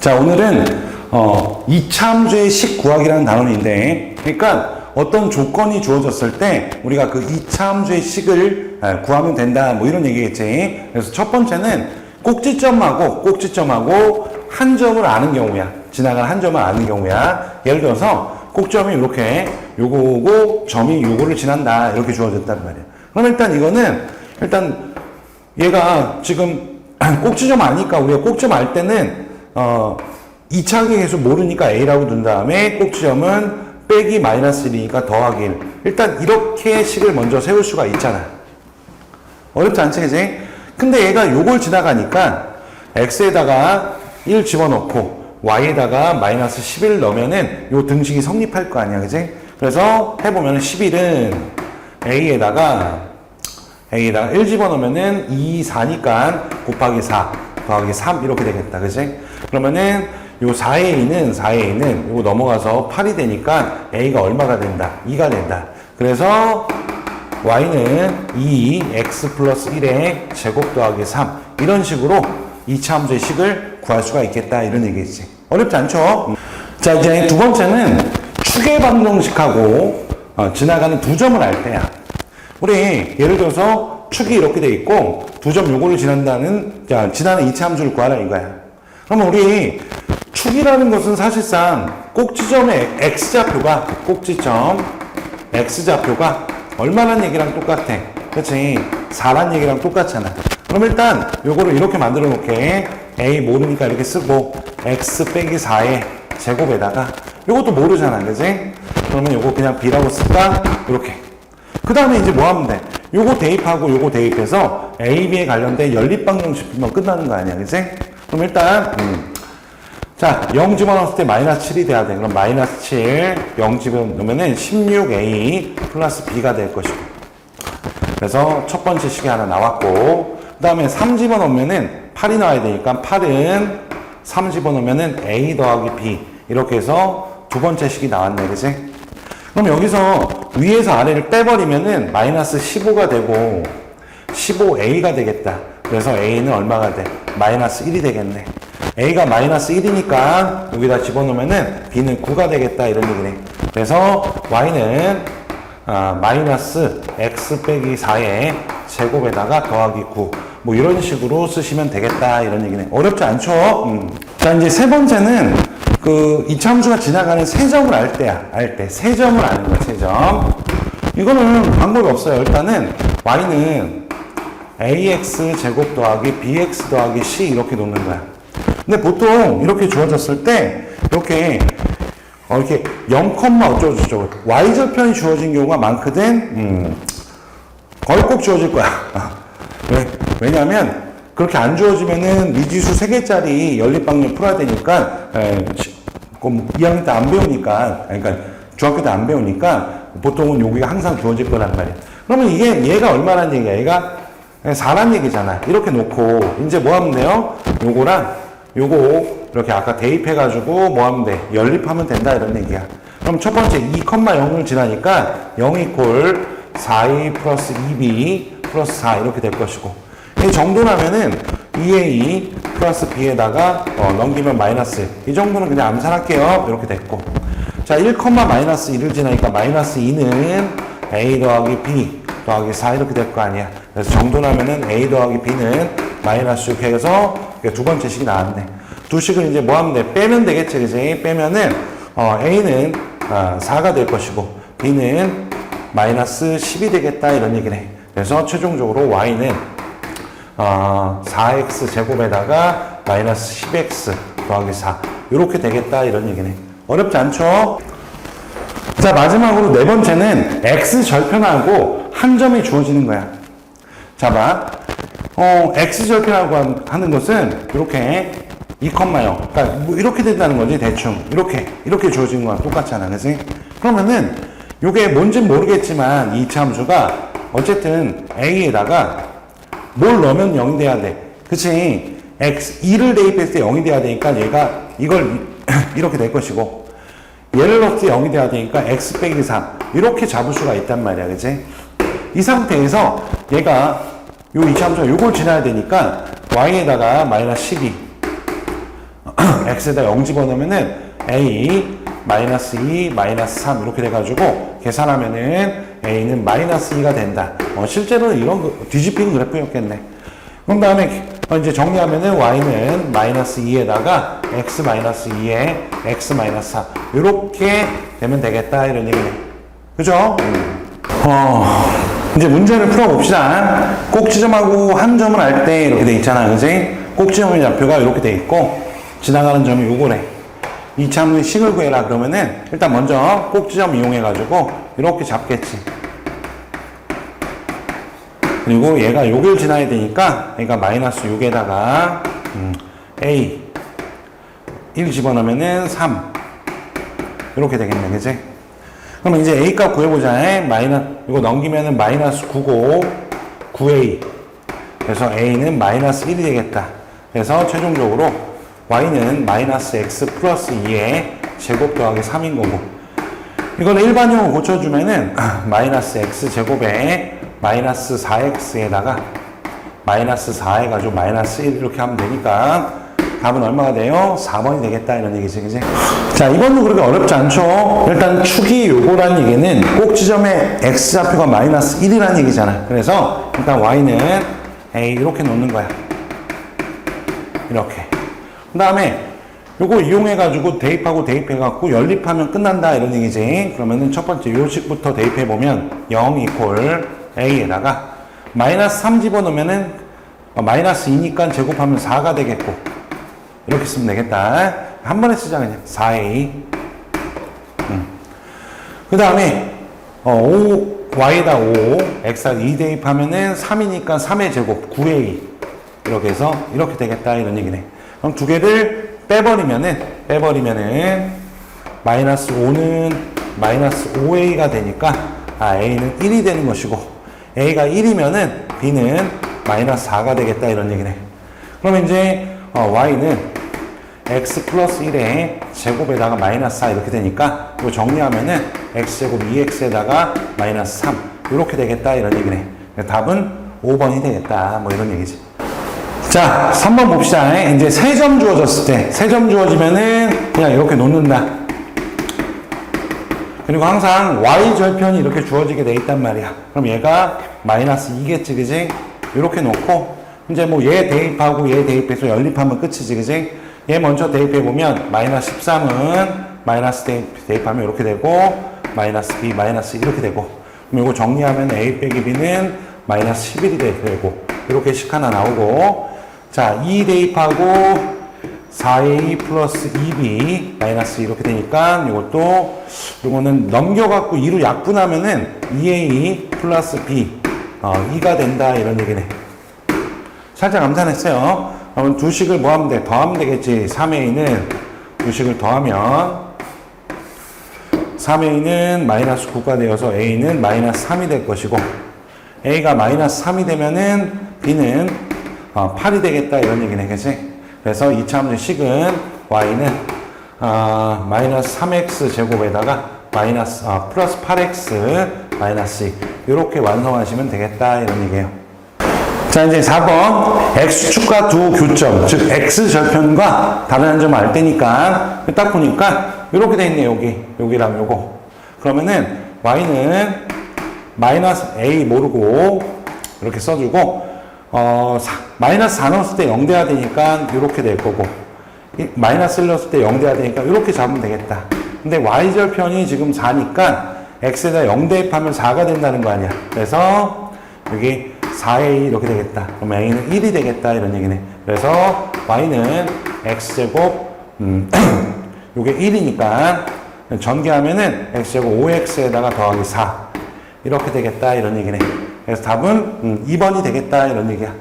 자, 오늘은 2차 함수의 식 구하기라는 단원인데, 그러니까 어떤 조건이 주어졌을 때 우리가 그 2차 함수의 식을 구하면 된다, 뭐 이런 얘기겠지. 그래서 첫 번째는 꼭지점하고 한 점을 아는 경우야. 지나가는 한 점을 아는 경우야. 예를 들어서 꼭점이 이렇게 요거고 점이 요거를 지난다, 이렇게 주어졌단 말이야. 그럼 일단 이거는 일단 얘가 지금 꼭지점 아니까 우리가 꼭점 알 때는 2차 계수 모르니까 A라고 둔 다음에 꼭지점은 빼기 마이너스 1이니까 더하기 1. 일단 이렇게 식을 먼저 세울 수가 있잖아. 어렵지 않지, 그지? 근데 얘가 요걸 지나가니까 X에다가 1 집어넣고 Y에다가 마이너스 11 넣으면은 요 등식이 성립할 거 아니야, 그지? 그래서 해보면은 11은 A에다가 1 집어넣으면은 2, 4니까 곱하기 4 더하기 3 이렇게 되겠다, 그지? 그러면은 요 4A는 요거 넘어가서 8이 되니까 A가 얼마가 된다? 2가 된다. 그래서 Y는 2, X 플러스 1의 제곱 더하기 3 이런 식으로 2차 함수의 식을 구할 수가 있겠다, 이런 얘기지. 어렵지 않죠? 자, 이제 두 번째는 추계 방정식하고 지나가는 두 점을 알 때야. 우리 예를 들어서 축이 이렇게 돼 있고 두 점 요거를 지나는 2차 함수를 구하라 이거야. 그러면 우리 축이라는 것은 사실상 꼭지점의 X좌표가 얼마란 얘기랑 똑같아. 그치? 4란 얘기랑 똑같잖아. 그럼 일단 요거를 이렇게 만들어 놓게. A 모르니까 이렇게 쓰고 X 빼기 4의 제곱에다가 요것도 모르잖아, 그치? 그러면 요거 그냥 B라고 쓸까? 이렇게. 그 다음에 이제 뭐 하면 돼? 요거 대입하고 요거 대입해서 A, B에 관련된 연립방정식 풀면 끝나는 거 아니야, 그치? 그럼 일단 자, 0 집어넣었을 때 마이너스 7이 돼야 돼. 그럼 마이너스 7, 0 집어넣으면은 16A 플러스 B가 될 것이고. 그래서 첫 번째 식이 하나 나왔고, 그 다음에 3 집어넣으면은 8이 나와야 되니까 8은 3 집어넣으면은 A 더하기 B. 이렇게 해서 두 번째 식이 나왔네, 그치? 그럼 여기서 위에서 아래를 빼버리면은 마이너스 15가 되고 15A가 되겠다. 그래서 A는 얼마가 돼? 마이너스 1이 되겠네. A가 마이너스 1이니까 여기다 집어넣으면은 B는 9가 되겠다, 이런 얘기네. 그래서 Y는 마이너스 X 빼기 4의 제곱에다가 더하기 9. 뭐 이런 식으로 쓰시면 되겠다, 이런 얘기네. 어렵지 않죠? 자, 이제 세 번째는 그 2차 함수가 지나가는 세 점을 알 때야. 세 점을 아는 거야, 세 점. 이거는 방법이 없어요. 일단은 Y는 AX 제곱 더하기 BX 더하기 C 이렇게 놓는 거야. 근데 보통 이렇게 주어졌을 때 이렇게 0, 어쩌고저쩌고 Y절편이 주어진 경우가 많거든. 거의 꼭 주어질 거야. 왜냐면 그렇게 안 주어지면은 미지수 3개짜리 연립방정 풀어야 되니까 2학년 때 안 배우니까, 그러니까 중학교 때 안 배우니까 보통은 여기가 항상 주어질 거란 말이야. 그러면 이게 얘가 얼마란 얘기야? 얘가 4란 얘기잖아. 이렇게 놓고 이제 뭐 하면 돼요? 요거랑 요거 이렇게 아까 대입해가지고 뭐 하면 돼? 연립하면 된다, 이런 얘기야. 그럼 첫 번째 2,0을 지나니까 0 이퀄 4a 플러스 2b 플러스 4 이렇게 될 것이고, 이 정도 나면은 2a 플러스 b에다가 넘기면 마이너스, 이 정도는 그냥 암산할게요. 이렇게 됐고, 자 1, 마이너스 1을 지나니까 마이너스 2는 a 더하기 b 더하기 4 이렇게 될 거 아니야. 그래서 정도 나면은 a 더하기 b는 마이너스 6 해서 두 번째 식이 나왔네. 두 식을 이제 뭐 하면 돼? 빼면 되겠지, 그지? 빼면은 a는 4가 될 것이고 b는 마이너스 10이 되겠다, 이런 얘기네. 그래서 최종적으로 y는 4x 제곱에다가 마이너스 10x 더하기 4 이렇게 되겠다, 이런 얘기네. 어렵지 않죠? 자, 마지막으로 네 번째는 x 절편하고 한 점이 주어지는 거야. 자, 봐. x 절편하고 하는 것은 이렇게 2,0. 그러니까 뭐 이렇게 된다는 거지, 대충. 이렇게 주어지는 거랑 똑같잖아, 그지? 그러면은 요게 뭔진 모르겠지만 2차 함수가 어쨌든 a에다가 뭘 넣으면 0이 돼야 돼. 그치? x 2를 대입했을 때 0이 돼야 되니까 얘가 이걸 이렇게 될 것이고, 얘를 넣을 때 0이 돼야 되니까 x 빼기 3 이렇게 잡을 수가 있단 말이야, 그치? 이 상태에서 얘가 요 2차 함수가 요걸 지나야 되니까 y에다가 마이너스 12 x에다 0 집어넣으면은 a 마이너스 2 마이너스 3 이렇게 돼가지고 계산하면은 a는 마이너스 2가 된다. 실제로는 이런 거 뒤집힌 그래프였겠네. 그럼 다음에 이제 정리하면은 y는 마이너스 2에다가 x 마이너스 2에 x 마이너스 4 이렇게 되면 되겠다 이런 얘기네. 그죠? 이제 문제를 풀어봅시다. 꼭 지점하고 한 점을 알 때 이렇게 돼 있잖아. 그지? 꼭 지점의 좌표가 이렇게 돼 있고 지나가는 점이 요거래. 이차함의 식을 구해라 그러면은 일단 먼저 꼭 지점 이용해 가지고 이렇게 잡겠지. 그리고 얘가 여길 지나야 되니까 얘가 마이너스 6에다가 a 1 집어넣으면은 3 이렇게 되겠네. 그지? 그럼 이제 a 값 구해보자. 이거 넘기면은 마이너스 9고 9a 그래서 a는 마이너스 1이 되겠다. 그래서 최종적으로 y는 마이너스 x 플러스 2의 제곱 더하기 3인 거고 이거는 일반용으로 고쳐주면은 마이너스 x 제곱에 마이너스 4x에다가 마이너스 4 해가지고 마이너스 1 이렇게 하면 되니까 답은 얼마가 돼요? 4번이 되겠다 이런 얘기지. 그지? 자, 이번도 그렇게 어렵지 않죠? 일단 축이 요거란 얘기는 꼭 지점에 x좌표가 마이너스 1이라는 얘기잖아. 그래서 일단 y는 a 이렇게 놓는 거야. 이렇게. 그 다음에 요거 이용해가지고 대입하고 대입해갖고 연립하면 끝난다 이런 얘기지. 그러면은 첫 번째 요식부터 대입해보면 0 이퀄 a에다가 마이너스 3 집어넣으면은 마이너스 2니까 제곱하면 4가 되겠고 이렇게 쓰면 되겠다. 한 번에 쓰자 그냥 4a 그 다음에 y에다 5 x에다 2 대입하면은 3이니까 3의 제곱 9a 이렇게 해서 이렇게 되겠다 이런 얘기네. 그럼 두 개를 빼버리면은 마이너스 5는 마이너스 5a가 되니까 a는 1이 되는 것이고 a가 1이면은 b는 마이너스 4가 되겠다 이런 얘기네. 그러면 이제 y는 x 플러스 1의 제곱에다가 마이너스 4 이렇게 되니까 이거 정리하면은 x제곱 2x에다가 마이너스 3 이렇게 되겠다 이런 얘기네. 답은 5번이 되겠다 뭐 이런 얘기지. 자, 3번 봅시다. 이제 3점 주어졌을 때 3점 주어지면은 그냥 이렇게 놓는다. 그리고 항상 y절편이 이렇게 주어지게 돼 있단 말이야. 그럼 얘가 마이너스 2겠지, 그지? 이렇게 놓고 이제 뭐 얘 대입하고 얘 대입해서 연립하면 끝이지, 그지? 얘 먼저 대입해보면 마이너스 13은 마이너스 대입하면 이렇게 되고 마이너스 b 마이너스 이렇게 되고 그럼 이거 정리하면 a 빼기 b는 마이너스 11이 되고 이렇게 식 하나 나오고 자 2 대입하고 4a 플러스 2b 마이너스 이렇게 되니까 이거는 넘겨갖고 2로 약분하면은 2a 플러스 b 2가 된다 이런 얘기네. 살짝 암산했어요. 그러면 두 식을 뭐 하면 돼? 더하면 되겠지. 3a는 두 식을 더하면 3a는 마이너스 9가 되어서 a는 마이너스 3이 될 것이고 a가 마이너스 3이 되면은 b는 8이 되겠다 이런 얘기네. 그치? 그래서 2차함수 식은 y는 마이너스 3x 제곱에다가 마이너스 플러스 8x 마이너스 2 이렇게 완성하시면 되겠다 이런 얘기예요. 자 이제 4번 x축과 두 교점 즉 x절편과 다른 한 점을 알 때니까 딱 보니까 이렇게 돼 있네. 여기랑 요거 그러면은 y는 마이너스 a 모르고 이렇게 써주고 마이너스 4 넣었을 때 0 돼야 되니까 이렇게 될 거고 마이너스 1 넣었을 때 0 돼야 되니까 이렇게 잡으면 되겠다. 근데 y절편이 지금 4니까 x에다 0 대입하면 4가 된다는 거 아니야. 그래서 여기 4a 이렇게 되겠다. 그럼 a는 1이 되겠다 이런 얘기네. 그래서 y는 x제곱 요게 1이니까 전개하면은 x제곱 5x에다가 더하기 4 이렇게 되겠다 이런 얘기네. 그래서 답은 2번이 되겠다 이런 얘기야.